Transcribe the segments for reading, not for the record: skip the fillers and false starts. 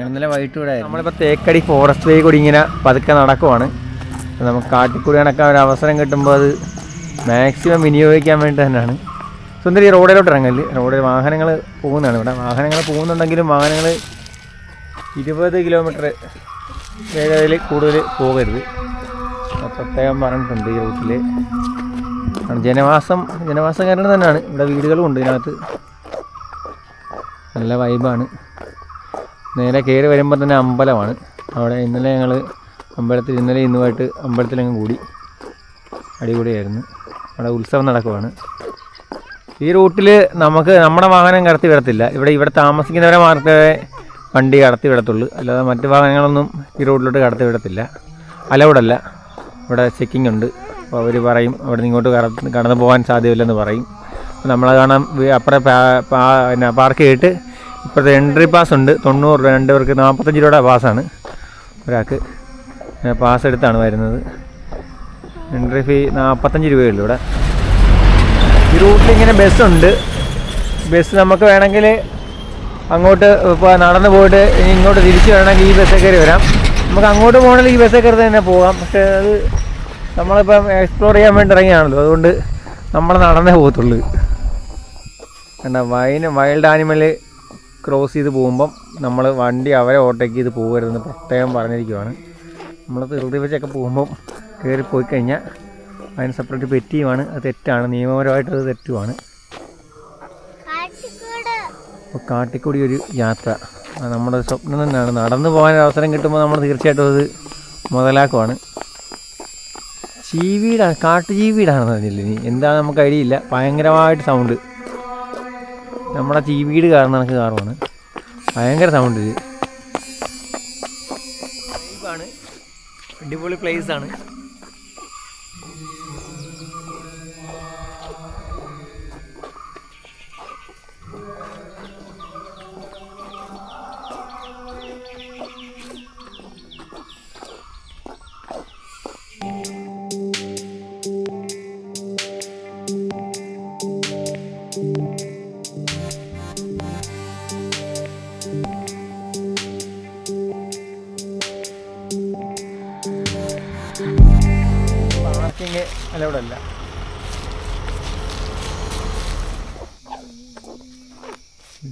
ഇന്നലെ വൈകിട്ട് ഇവിടെ നമ്മളിപ്പോൾ തേക്കടി ഫോറസ്റ്റ് വേ കൂടി ഇങ്ങനെ പതുക്കെ നടക്കുവാണ്. നമുക്ക് കാട്ടിക്കൂടി നടക്കാൻ ഒരു അവസരം കിട്ടുമ്പോൾ അത് മാക്സിമം വിനിയോഗിക്കാൻ വേണ്ടി തന്നെയാണ്. സുന്ദരി റോഡിലോട്ട് ഇറങ്ങല്. റോഡിൽ വാഹനങ്ങൾ പോകുന്നതാണ്. ഇവിടെ വാഹനങ്ങൾ പോകുന്നുണ്ടെങ്കിലും വാഹനങ്ങൾ 20 കിലോമീറ്റർ വേഗതയിൽ കൂടുതൽ പോകരുത്. പ്രത്യേകം പറഞ്ഞിട്ടുണ്ട് ഈ റൂട്ടിൽ. ജനവാസം കാരണം തന്നെയാണ്. ഇവിടെ വീടുകളും ഉണ്ട് ഇതിനകത്ത്. നല്ല വൈബാണ്. നേരെ കയറി വരുമ്പോൾ തന്നെ അമ്പലമാണ്. അവിടെ ഇന്നലെ ഞങ്ങൾ അമ്പലത്തിൽ ഇന്നുമായിട്ട് അമ്പലത്തിലങ്ങ് കൂടി. അടിപൊളിയായിരുന്നു. അവിടെ ഉത്സവം നടക്കുവാണ്. ഈ റൂട്ടിൽ നമ്മുടെ വാഹനം കടത്തി വിടത്തില്ല. ഇവിടെ താമസിക്കുന്നവരെ മാത്രമേ വണ്ടി കടത്തി വിടത്തുള്ളൂ. അല്ലാതെ മറ്റ് വാഹനങ്ങളൊന്നും ഈ റോഡിലോട്ട് കടത്തി വിടത്തില്ല. അലൗഡല്ല. ഇവിടെ ചെക്കിംഗ് ഉണ്ട്. അപ്പോൾ അവർ പറയും അവിടെ നിന്ന് ഇങ്ങോട്ട് കടന്നു പോകാൻ സാധ്യതയില്ലെന്ന് പറയും. നമ്മളെ കാണാൻ അപ്പുറം പാർക്ക് ചെയ്തിട്ട് ഇപ്പോഴത്തെ എൻട്രി പാസ് ഉണ്ട്. 90 രൂപ. 2 പേർക്ക് 45 രൂപയുടെ പാസ്സാണ്. ഒരാൾക്ക് പാസ് എടുത്താണ് വരുന്നത്. എൻട്രി ഫീ 45 രൂപയുള്ളൂ. ഇവിടെ ഈ റൂട്ടിൽ ഇങ്ങനെ ബസ്സുണ്ട്. ബസ് നമുക്ക് വേണമെങ്കിൽ അങ്ങോട്ട് ഇപ്പോൾ നടന്ന് പോയിട്ട് ഇനി ഇങ്ങോട്ട് തിരിച്ച് വേണമെങ്കിൽ ഈ ബസ്സിൽ കയറി വരാം. നമുക്ക് അങ്ങോട്ട് പോകണമെങ്കിൽ ഈ ബസ്സിൽ കയറി തന്നെ പോകാം. പക്ഷേ അത് നമ്മളിപ്പം എക്സ്പ്ലോർ ചെയ്യാൻ വേണ്ടി ഇറങ്ങിയാണല്ലോ, അതുകൊണ്ട് നമ്മൾ നടന്നേ പോകത്തുള്ളൂ. കണ്ട വൈൽഡ് ആനിമൽ ക്രോസ് ചെയ്ത് പോകുമ്പം നമ്മൾ വണ്ടി അവരെ ഓവർടേക്ക് ചെയ്ത് പോകരുതെന്ന് പ്രത്യേകം പറഞ്ഞിരിക്കുവാണ്. നമ്മൾ ധൃതി വെച്ചൊക്കെ പോകുമ്പം കയറി പോയി കഴിഞ്ഞാൽ അതിന് സെപ്പറേറ്റ് പെറ്റിയുമാണ്. അത് തെറ്റാണ്. നിയമപരമായിട്ട് അത് തെറ്റുമാണ്. അപ്പോൾ കാട്ടിക്കൂടി ഒരു യാത്ര നമ്മുടെ സ്വപ്നം തന്നെയാണ്. നടന്നു പോകാൻ അവസരം കിട്ടുമ്പോൾ നമ്മൾ തീർച്ചയായിട്ടും അത് മുതലാക്കുവാണ്. ചീവീടാണ്, കാട്ടുചീവീടാണെന്ന് പറഞ്ഞില്ല. ഇനി എന്താണെന്ന് നമുക്ക് ഐഡിയ ഇല്ല. ഭയങ്കരമായിട്ട് സൗണ്ട്. നമ്മുടെ ചീവീട് കാരണം എനിക്ക് കാറുമാണ്. ഭയങ്കര സൗണ്ട്. ഇത് ആണ്. അടിപൊളി പ്ലേസാണ്. പാർക്കിങ് അലൗഡല്ല.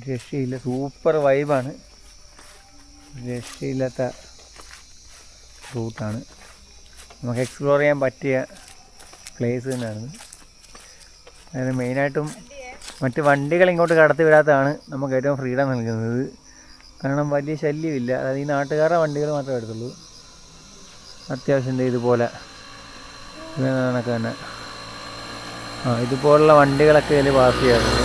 രക്ഷയില്ല. സൂപ്പർ വൈബാണ്. രക്ഷയില്ലാത്ത റൂട്ടാണ്. നമുക്ക് എക്സ്പ്ലോർ ചെയ്യാൻ പറ്റിയ പ്ലേസ് തന്നെയാണ്. അതായത് മെയിനായിട്ടും മറ്റ് വണ്ടികൾ ഇങ്ങോട്ട് കടത്തി വിടാത്തതാണ് നമുക്ക് ഏറ്റവും ഫ്രീഡം നൽകുന്നത്. കാരണം വലിയ ശല്യമില്ല. അതായത് ഈ നാട്ടുകാരുടെ വണ്ടികൾ മാത്രമേ എടുത്തുള്ളൂ. അത്യാവശ്യം ഇതുപോലെ കണക്ക് തന്നെ ഇതുപോലുള്ള വണ്ടികളൊക്കെ ഇതിൽ പാസ് ചെയ്യാറുണ്ട്.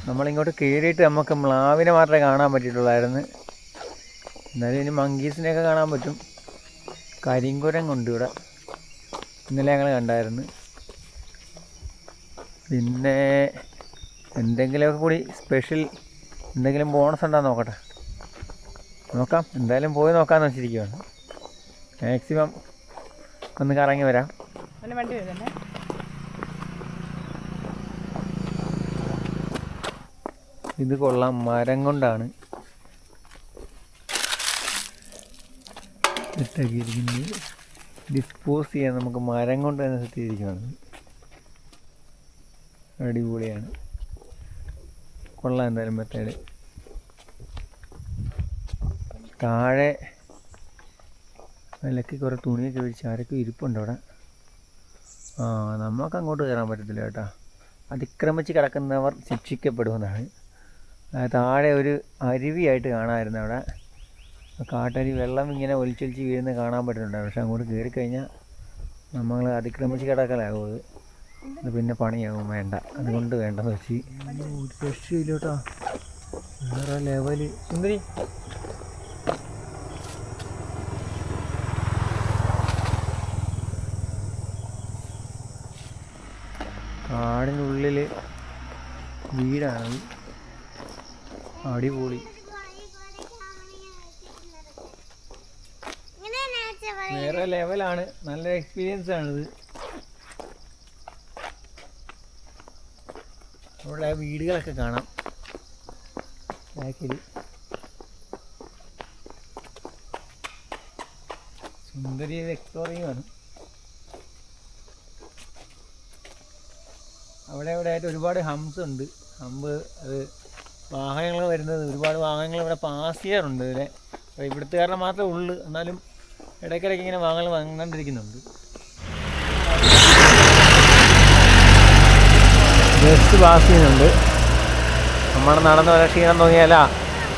നമ്മളിങ്ങോട്ട് കയറിയിട്ട് നമുക്ക് മ്ലാവിനെ മാത്രമേ കാണാൻ പറ്റിയിട്ടുള്ളായിരുന്നു. എന്നാലും ഇനി മങ്കീസിനെയൊക്കെ കാണാൻ പറ്റും. കരിങ്കുരങ്ങുണ്ട് ഇവിടെ. ഇന്നലെ ഞങ്ങൾ കണ്ടായിരുന്നു. പിന്നെ എന്തെങ്കിലുമൊക്കെ കൂടി സ്പെഷ്യൽ എന്തെങ്കിലും ബോണസ് ഉണ്ടോയെന്ന് നോക്കാം. എന്തായാലും പോയി നോക്കാമെന്ന് വെച്ചിരിക്കുകയാണ്. മാക്സിമം ഒന്ന് കറങ്ങി വരാം. ഇത് കൊള്ളാം. മരം കൊണ്ടാണ് സെറ്റാക്കിയിരിക്കുന്നത്. ഡിസ്പോസ് ചെയ്യാൻ നമുക്ക് മരം കൊണ്ട് തന്നെ സെറ്റ് ചെയ്തിരിക്കുകയാണ്. അടിപൊളിയാണ്. കൊള്ളാം. എന്തായാലും മെത്തേഡ്. താഴെ വിലക്ക് കുറേ തുണിയൊക്കെ വിരിച്ച് ആരൊക്കെ ഇരിപ്പുണ്ട് അവിടെ. നമുക്ക് അങ്ങോട്ട് കയറാൻ പറ്റത്തില്ല കേട്ടോ. അതിക്രമിച്ച് കിടക്കുന്നവർ ശിക്ഷിക്കപ്പെടുമെന്നാണ്. താഴെ ഒരു അരുവിയായിട്ട് കാണാമായിരുന്നു അവിടെ. കാട്ടരി വെള്ളം ഇങ്ങനെ ഒലിച്ചൊലിച്ച് വീഴുന്ന കാണാൻ പറ്റുന്നുണ്ട്. പക്ഷെ അങ്ങോട്ട് കയറിക്കഴിഞ്ഞാൽ നമ്മൾ അതിക്രമിച്ച് കിടക്കലാകും. അത് പിന്നെ പണിയാകും. വേണ്ട, അതുകൊണ്ട് വേണ്ടെന്ന് വെച്ച് ഒരു രക്ഷയില്ല കേട്ടോ. വേറെ ലെവല്. സുന്ദരി കാടിനുള്ളിൽ വീടാണ്. അടിപൊളി. വേറെ ലെവലാണ്. നല്ല എക്സ്പീരിയൻസ് ആണിത്. അവിടെ വീടുകളൊക്കെ കാണാം ബാക്കിൽ. സുന്ദരി എക്സ്പ്ലോർ ചെയ്യുവാണ്. അവിടെ ആയിട്ട് ഒരുപാട് ഹംസ് ഉണ്ട്. ഹമ്പ് അത് വാഹനങ്ങൾ വരുന്നത്, ഒരുപാട് വാഹനങ്ങൾ ഇവിടെ പാസ് ചെയ്യാറുണ്ട്. ഇവിടുത്തെ കാരണം മാത്രമേ ഉള്ളൂ. എന്നാലും ഇടയ്ക്കിടയ്ക്ക് ഇങ്ങനെ വാഹനങ്ങൾ വന്നുകൊണ്ടിരിക്കുന്നുണ്ട്. ബസ് പാസ് ചെയ്യുന്നുണ്ട്. നമ്മൾ നടന്ന് വരാൻ ക്ഷീണം തോന്നിയാലാ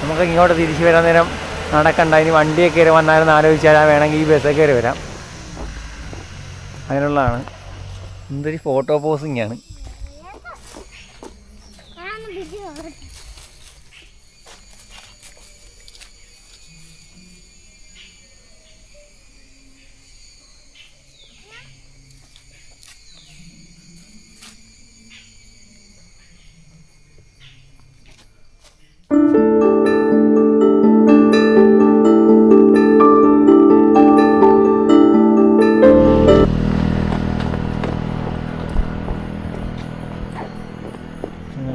നമുക്ക് ഇങ്ങോട്ട് തിരിച്ച് വരാൻ നേരം നടക്കണ്ട, ഇനി വണ്ടിയൊക്കെ കയറി വന്നാലും ആലോചിച്ചാൽ വേണമെങ്കിൽ ഈ ബസ്സൊക്കെ കയറി വരാം. അതിനുള്ളതാണ്. എന്തൊരു ഫോട്ടോ പോസിങ് ആണ്.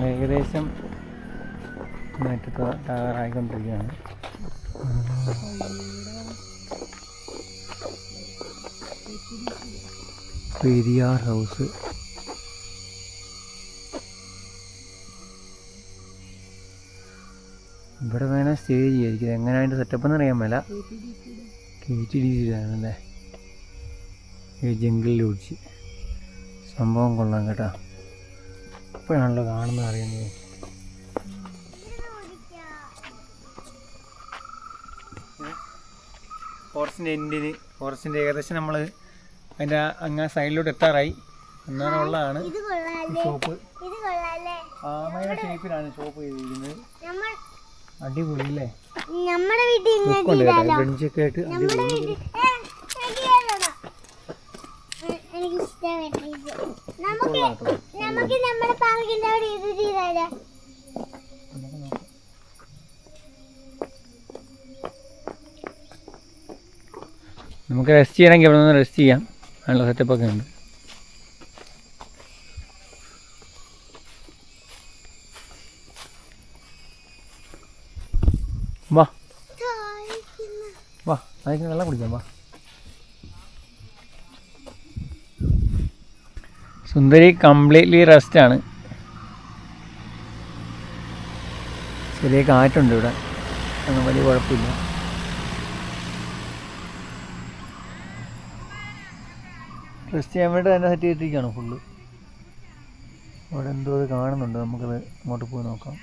ഏകദേശം തയ്യാറായിക്കൊണ്ടിരിക്കുകയാണ്. പെരിയാർ ഹൗസ്. ഇവിടെ വേണേൽ സ്റ്റേ ചെയ്യായിരിക്കും. എങ്ങനെ അതിൻ്റെ സെറ്റപ്പ് എന്ന് അറിയാൻ മേല. KTDCയിലാണല്ലേ ഈ ജംഗിൾ ലോഡ്ജ്. സംഭവം കൊള്ളാം കേട്ടോ. ഇപ്പോഴാണല്ലോ കാണുന്നത് അറിയുന്നത്. ഫോറസ്റ്റിൻ്റെ ഏകദേശം നമ്മൾ അതിൻ്റെ അങ്ങ് സൈഡിലോട്ട് എത്താറായി. എന്നാലും ഉള്ളതാണ് ഷോപ്പ്. ആമയുടെ ഷേപ്പിലാണ് ഷോപ്പ് ചെയ്തിരിക്കുന്നത്. അടിപൊളി അല്ലേ? ബെഞ്ചൊക്കെ ആയിട്ട് അടിപൊളി. നമുക്ക് റെസ്റ്റ് ചെയ്യണമെങ്കിൽ ഇവിടെ നിന്ന് റെസ്റ്റ് ചെയ്യാം. അതിനുള്ള സെറ്റപ്പൊക്കെ ഉണ്ട്. വാ വാ, അതിന് വെള്ളം കുടിക്കാം. വാ. സുന്ദരി കംപ്ലീറ്റ്ലി റെസ്റ്റാണ്. ചെറിയ കാറ്റുണ്ട് ഇവിടെ, ഒന്നും വലിയ കുഴപ്പമില്ല. റെസ്റ്റ് ചെയ്യാൻ വേണ്ടി തന്നെ സെറ്റ് ചെയ്തിരിക്കുകയാണ് ഫുള്ള്. അവിടെ എന്തോ അത് കാണുന്നുണ്ട്. നമുക്കത് അങ്ങോട്ട് പോയി നോക്കാം.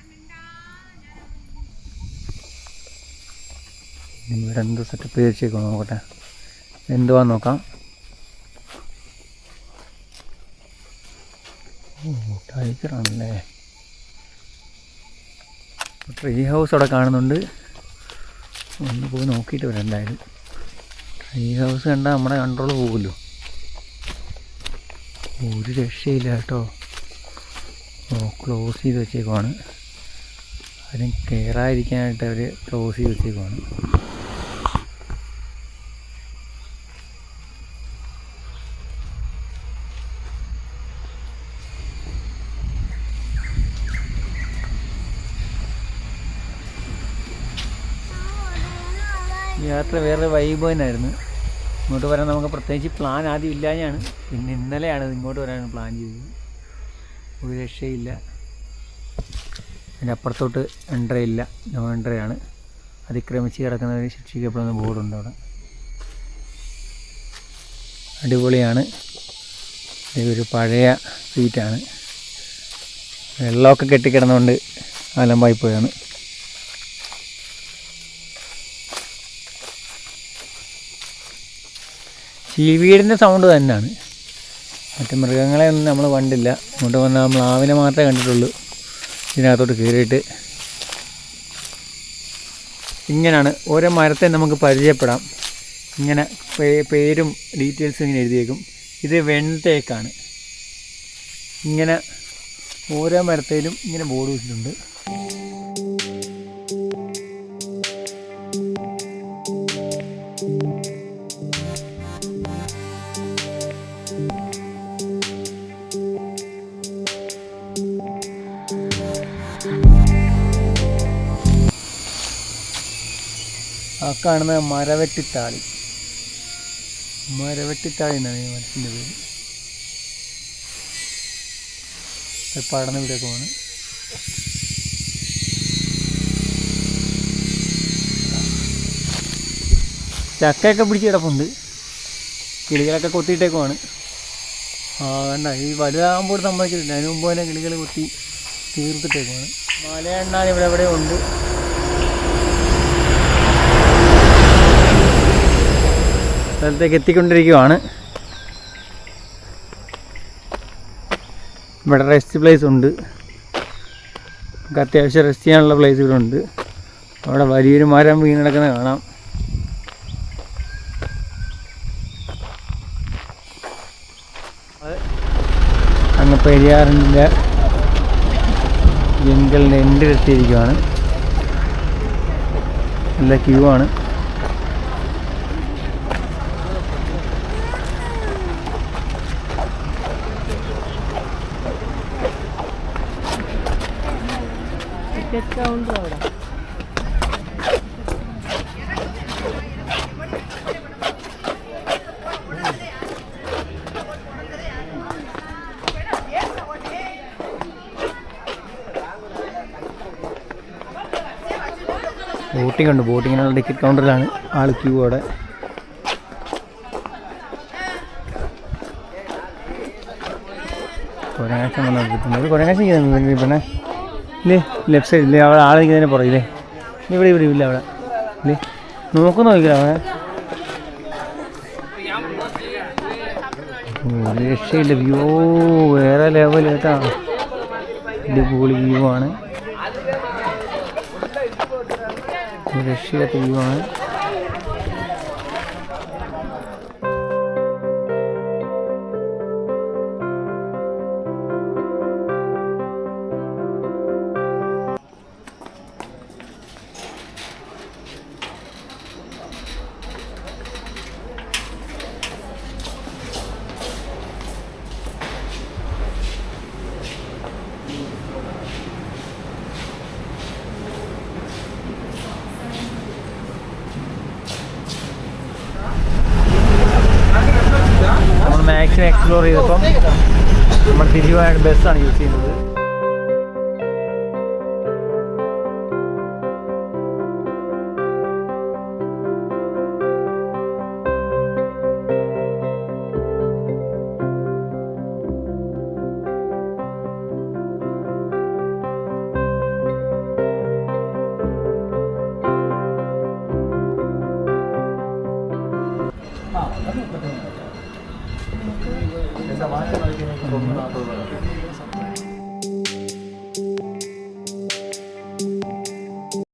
ഇവിടെ എന്തോ സെറ്റപ്പ് ചെയ്ത് വെച്ചേക്കോ, നോക്കട്ടെ എന്തുവാന്ന് നോക്കാം. ടൈഗറാണല്ലേ. ട്രീ ഹൗസ് അവിടെ കാണുന്നുണ്ട്. ഒന്ന് പോയി നോക്കിയിട്ട് വരാം. എന്തായാലും ട്രീ ഹൗസ് കണ്ടാൽ നമ്മുടെ കൺട്രോൾ പോകുമല്ലോ. ഒരു രക്ഷയില്ല കേട്ടോ. ക്ലോസ് ചെയ്ത് വെച്ചേക്കുവാണ്. ആരും കയറാതിരിക്കാനായിട്ട് അവർ ക്ലോസ് ചെയ്ത് വെച്ചേക്കുവാണ്. യാത്ര വേറെ വൈബ് തന്നെയായിരുന്നു. ഇങ്ങോട്ട് വരാൻ നമുക്ക് പ്രത്യേകിച്ച് പ്ലാൻ ആദ്യം ഇല്ലാഞ്ഞാണ്. പിന്നെ ഇന്നലെയാണ് ഇങ്ങോട്ട് വരാൻ പ്ലാൻ ചെയ്തത്. ഒരു രക്ഷയില്ല. അതിൻ്റെ അപ്പുറത്തോട്ട് എൻട്രി ഇല്ല, നോ എൻട്രി ആണ്. അതിക്രമിച്ച് കിടക്കുന്നവർ ശിക്ഷിക്കപ്പെടുന്ന ബോർഡുണ്ട് അവിടെ. അടിപൊളിയാണ്. ഇതൊരു പഴയ സീറ്റാണ്. വെള്ളമൊക്കെ കെട്ടിക്കിടന്നുകൊണ്ട് അലമ്പായിപ്പോയാണ്. ചീവീടിൻ്റെ സൗണ്ട് തന്നെയാണ്. മറ്റ് മൃഗങ്ങളെ ഒന്നും നമ്മൾ കണ്ടില്ല. ഇങ്ങോട്ട് വന്നാൽ മ്ലാവിനെ മാത്രമേ കണ്ടിട്ടുള്ളൂ. ഇതിനകത്തോട്ട് കയറിയിട്ട് ഇങ്ങനെയാണ് ഓരോ മരത്തെ നമുക്ക് പരിചയപ്പെടാം. ഇങ്ങനെ പേരും ഡീറ്റെയിൽസും ഇങ്ങനെ എഴുതിയേക്കും. ഇത് വെൺതേക്കാണ്. ഇങ്ങനെ ഓരോ മരത്തേലും ഇങ്ങനെ ബോർഡ് വെച്ചിട്ടുണ്ട്. ആ കാണുന്നത് മരവെട്ടിത്താളി. മരവെട്ടിത്താളി എന്നാണ് ഈ മരത്തിൻ്റെ പേര്. പടന്ന് ഇവിടെയൊക്കെ പോണ്. ചക്കയൊക്കെ പിടിച്ച് കിടപ്പുണ്ട്. കിളികളൊക്കെ കൊത്തിയിട്ടേക്കുവാണ്. വേണ്ട, ഈ വലുതാകുമ്പോൾ സമ്മതിച്ചിട്ടില്ല. അതിന് മുമ്പ് തന്നെ കിളികൾ കൊത്തി തീർത്തിട്ടേക്കുവാണ്. മലയണ്ണാൻ ഇവിടെ എവിടെ ഉണ്ട്. സ്ഥലത്തേക്ക് എത്തിക്കൊണ്ടിരിക്കുവാണ്. ഇവിടെ റെസ്റ്റ് പ്ലേസ് ഉണ്ട്. നമുക്ക് അത്യാവശ്യം റെസ്റ്റ് ചെയ്യാനുള്ള പ്ലേസ് ഇവിടെ ഉണ്ട്. അവിടെ വലിയൊരു മരം വീണ് കിടക്കുന്നത് കാണാം. അങ്ങ് പെരിയാറിൻ്റെ ജംഗലിൻ്റെ എൻഡിലെത്തിയിരിക്കുകയാണ്. നല്ല ക്യൂ ആണ്. അവിടെ ബോട്ടിംഗ് ഉണ്ട്. ബോട്ടിങ്ങിനുള്ള ടിക്കറ്റ് കൗണ്ടറിലാണ് ആൾ ക്യൂ. അവിടെ കുരങ്ങാശം വന്നിട്ടുണ്ട്. കുരങ്ങാശം ചെയ്യുന്നുണ്ട് പിന്നെ ഇല്ലേ, ലെഫ്റ്റ് സൈഡില്ലേ അവിടെ ആൾ നിൽക്കുന്നതിന് പുറകില്ലേ. ഇവിടെ ഇവിടെ ഇല്ല അവിടെ ഇല്ലേ, നോക്കുന്നു നോക്കില്ല അവിടെ. ഒരു രക്ഷയില്ല. വ്യൂ വേറെ ലെവൽ കേട്ടാ. അടിപൊളി വ്യൂ ആണ്. രക്ഷയില്ലാത്ത വ്യൂ ആണ്. മാക്സിമം എക്സ്പ്ലോർ ചെയ്തപ്പം നമ്മൾ തിരിച്ചു പോകാനായിട്ട് ബസ്സാണ് യൂസ് ചെയ്യുന്നത്.